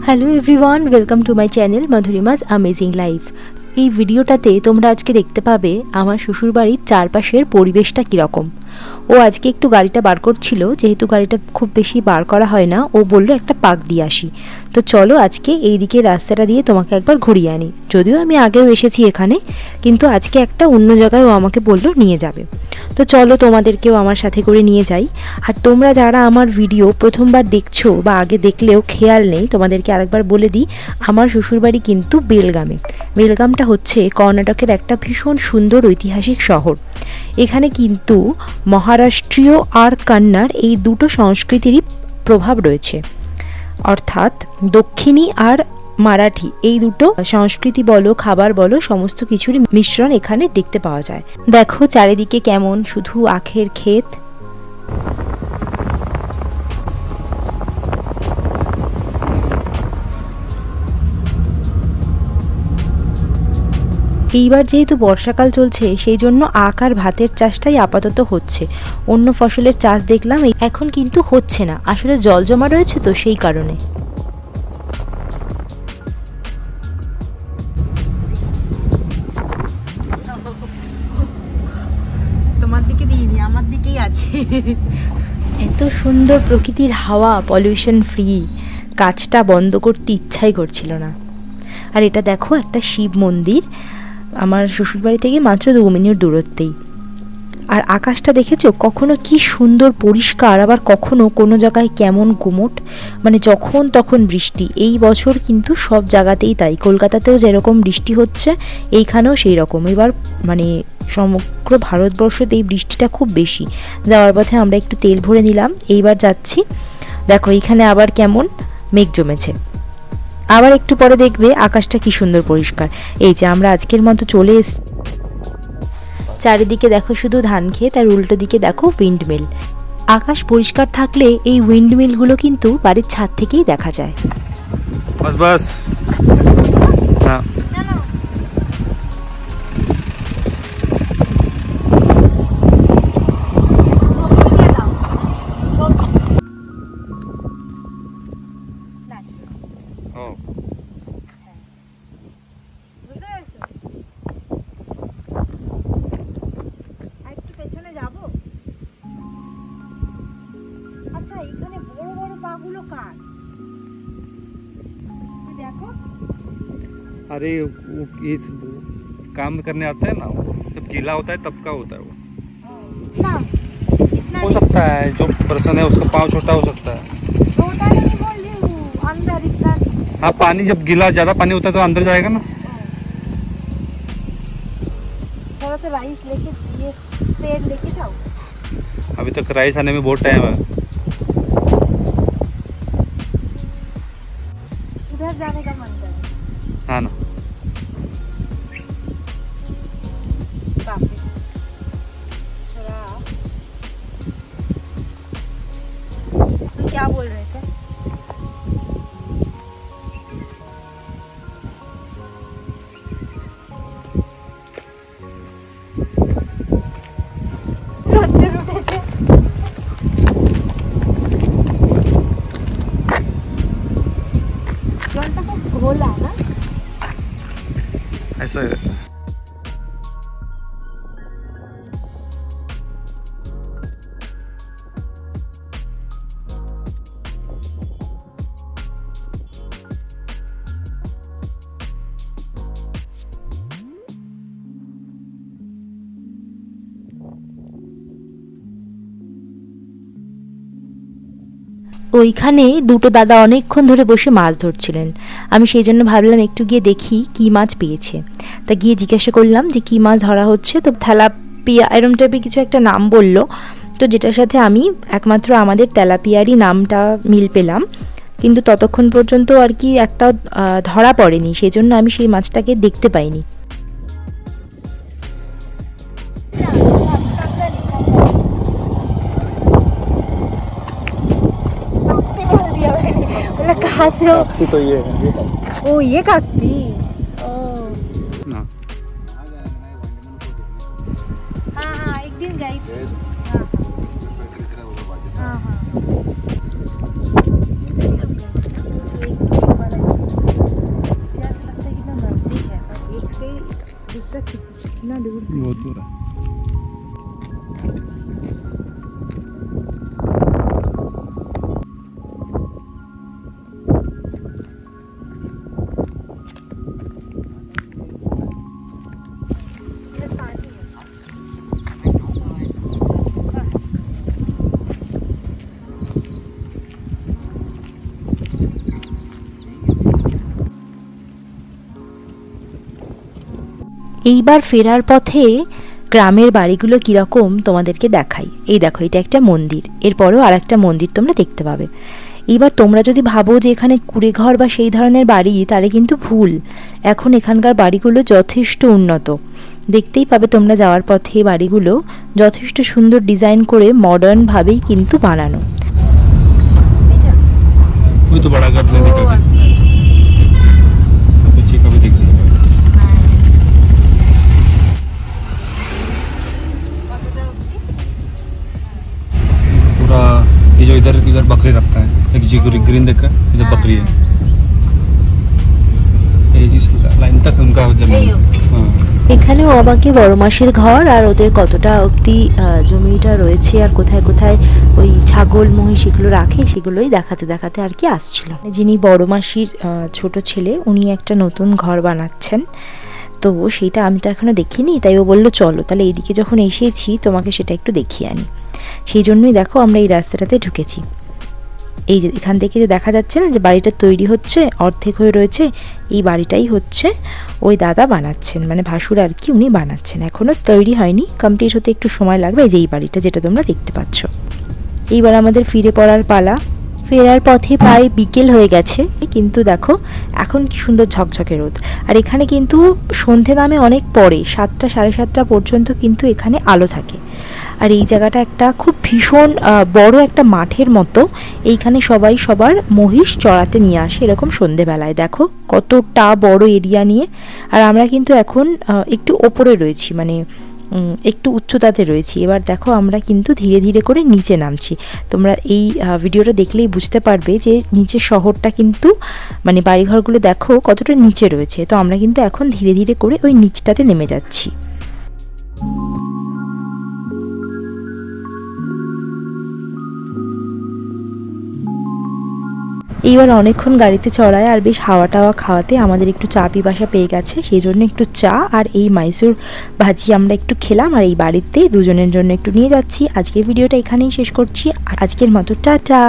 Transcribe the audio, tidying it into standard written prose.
Hello everyone, welcome to my channel Madhurima's amazing life. এই ভিডিওটাতে তোমরা আজকে দেখতে পাবে আমার শ্বশুরবাড়ির চারপাশের পরিবেশটা কীরকম। ও আজকে একটু গাড়িটা বার করছিল, যেহেতু গাড়িটা খুব বেশি বার করা হয় না, ও বললো একটা পাক দিয়ে আসি। তো চলো আজকে এই দিকে রাস্তাটা দিয়ে তোমাকে একবার ঘুরিয়ে আনি। যদিও আমি আগেও এসেছি এখানে, কিন্তু আজকে একটা অন্য জায়গায় ও আমাকে বললো নিয়ে যাবে। তো চলো তোমাদেরকেও আমার সাথে করে নিয়ে যাই। আর তোমরা যারা আমার ভিডিও প্রথমবার দেখছো বা আগে দেখলেও খেয়াল নেই, তোমাদেরকে আরেকবার বলে দিই, আমার শ্বশুরবাড়ি কিন্তু বেলগামে। বেলগামটা হচ্ছে কর্ণাটকের একটা ভীষণ সুন্দর ঐতিহাসিক শহর। এখানে কিন্তু মহারাষ্ট্রীয় আর কন্নড় এই দুটো সংস্কৃতিরই প্রভাব রয়েছে, অর্থাৎ দক্ষিণী আর মারাঠি এই দুটো সংস্কৃতি বলো, খাবার বলো, সমস্ত কিছুরই মিশ্রণ এখানে দেখতে পাওয়া যায়। দেখো চারিদিকে কেমন শুধু আখের ক্ষেত। এইবার যেহেতু বর্ষাকাল চলছে, সেই জন্য আখ আর ভাতের চাষটাই আপাতত হচ্ছে। অন্য ফসলের চাষ দেখলাম এখন কিন্তু হচ্ছে না, আসলে জল জমা রয়েছে তো সেই কারণে। তোমার দিকে দিইনি, আমার দিকেই আছে। এত সুন্দর প্রকৃতির হাওয়া, পলিউশন ফ্রি, কাজটা বন্ধ করতে ইচ্ছাই করছিল না। আর এটা দেখো একটা শিব মন্দির, আমার শ্বশুরবাড়ি থেকে মাত্র 2 মিনিট দূরত্বেই। আর আকাশটা দেখেছো কখনো কি সুন্দর পরিষ্কার, আবার কখনো কোনো জায়গায় কেমন গুমোট, মানে যখন তখন বৃষ্টি। এই বছর কিন্তু সব জায়গাতেই তাই, কলকাতাতেও যেরকম বৃষ্টি হচ্ছে এইখানেও সেই রকম। এবার মানে সমগ্র ভারতবর্ষতে এই বৃষ্টিটা খুব বেশি। যাওয়ার পথে আমরা একটু তেল ভরে নিলাম, এইবার যাচ্ছি। দেখো এইখানে আবার কেমন মেঘ জমেছে, আবার একটু পরে দেখবে আকাশটা কি সুন্দর পরিষ্কার। এই যে আমরা আজকের মতো চলে এসেছি। চারিদিকে দেখো শুধু ধান ক্ষেত, আর উল্টো দিকে দেখো উইন্ডমিল। আকাশ পরিষ্কার থাকলে এই উইন্ডমিলগুলো কিন্তু বাড়ির ছাদ থেকেই দেখা যায়। বাস বাস হ্যাঁ। अरे ये काम करने आता है ना, जब गीला होता है तब का होता है वो। हो सकता है जो पर्सन है उसका पाँव छोटा हो सकता है। हाँ, पानी जब गीला ज्यादा पानी होता है तो अंदर जाएगा ना। थोड़ा सा राइस लेके, ये पेड़ लेके जाओ। अभी तक राइस आने में बहुत टाइम है। उधर जाने का मन कर। हाँ ना, क्या बोल रहे थे? घोला ना ऐसा है। ওইখানে দুটো দাদা অনেকক্ষণ ধরে বসে মাছ ধরছিলেন। আমি সেই জন্য ভাবলাম একটু গিয়ে দেখি কি মাছ পেয়েছে। তা গিয়ে জিজ্ঞাসা করলাম যে কি মাছ ধরা হচ্ছে। তো তেলাপিয়া এরম টাইপের কিছু একটা নাম বললো, তো যেটার সাথে আমি একমাত্র আমাদের তেলাপিয়ারই নামটা মিল পেলাম, কিন্তু ততক্ষণ পর্যন্ত আর কি একটা ধরা পড়েনি, সেই জন্য আমি সেই মাছটাকে দেখতে পাইনি। कहाँ से हो? तो ये है। ओ ये काकती। ओ हाँ हाँ, एक दिन गई थी। हाँ हाँ हाँ। बहुत दूर है। এইবার ফেরার পথে গ্রামের বাড়িগুলো কীরকম তোমাদেরকে দেখাই। এই দেখো, এটা একটা মন্দির, এরপরেও আর একটা মন্দির তোমরা দেখতে পাবে। এইবার তোমরা যদি ভাবো যে এখানে কুড়েঘর বা সেই ধরনের বাড়ি, তাহলে কিন্তু ভুল। এখন এখানকার বাড়িগুলো যথেষ্ট উন্নত, দেখতেই পাবে তোমরা যাওয়ার পথে বাড়িগুলো যথেষ্ট সুন্দর ডিজাইন করে মডার্নভাবেই কিন্তু বানানো। ওই তো বড় ঘর দেখতে পাবে। ये जो इधर इधर बकरी रखता है, एक ग्रीन देखा, इधर बकरी है। इस लाइन तक उनका जमीन। এখানেও আমাকে বড় মাসির ঘর আর ওদের কতটা অবধি জমিটা রয়েছে আর কোথায় কোথায় ওই ছাগল মহিষ এগুলো রাখে সেগুলোই দেখাতে দেখাতে আর কি আসছিল। যিনি বড় মাসির ছোট ছেলে, উনি একটা নতুন ঘর বানাচ্ছেন, তো সেইটা আমি তো এখনো দেখিনি, তাই ও বললো চলো তাহলে এইদিকে যখন এসেছি তোমাকে সেটা একটু দেখিয়ে আনি। সেই জন্যই দেখো আমরা এই রাস্তাটাতে ঢুকেছি। এই যে এখান থেকে যে দেখা যাচ্ছে না যে বাড়িটা তৈরি হচ্ছে, অর্ধেক হয়ে রয়েছে, এই বাড়িটাই হচ্ছে ওই দাদা বানাচ্ছেন, মানে ভাসুর আর কি, উনি বানাচ্ছেন। এখনও তৈরি হয়নি, কমপ্লিট হতে একটু সময় লাগবে। এই যে এই বাড়িটা যেটা তোমরা দেখতে পাচ্ছ। এইবার আমাদের ফিরে পড়ার পালা। ফেরার পথে প্রায় বিকেল হয়ে গেছে, কিন্তু দেখো এখন কি সুন্দর ঝকঝকে রোদ। আর এখানে কিন্তু সন্ধে নামে অনেক পরে, 7টা সাড়ে 7টা পর্যন্ত কিন্তু এখানে আলো থাকে। আর এই জায়গাটা একটা খুব ভীষণ বড় একটা মাঠের মতো, এইখানে সবাই সবার মহিষ চড়াতে নিয়ে আসে এরকম সন্ধেবেলায়। দেখো কতটা বড় এরিয়া নিয়ে। আর আমরা কিন্তু এখন একটু ওপরে রয়েছি, মানে একটু উচ্চতাতে রয়েছি। এবার দেখো আমরা কিন্তু ধীরে ধীরে করে নিচে নামছি। তোমরা এই ভিডিওটা দেখলেই বুঝতে পারবে যে নিচে শহরটা কিন্তু, মানে বাড়িঘরগুলো দেখো কতটা নিচে রয়েছে। তো আমরা কিন্তু এখন ধীরে ধীরে করে ওই নিচটাতে নেমে যাচ্ছি। এইবার অনেকক্ষণ গাড়িতে চড়ায় আর বেশ হাওয়া টাওয়া খাওয়াতে আমাদের একটু চা পিপাসা পেয়ে গেছে, সেই জন্য একটু চা আর এই মাইসুর ভাজি আমরা একটু খেলাম। আর এই বাড়িতে দুজনের জন্য একটু নিয়ে যাচ্ছি। আজকের ভিডিওটা এখানেই শেষ করছি, আজকের মতো টাটা।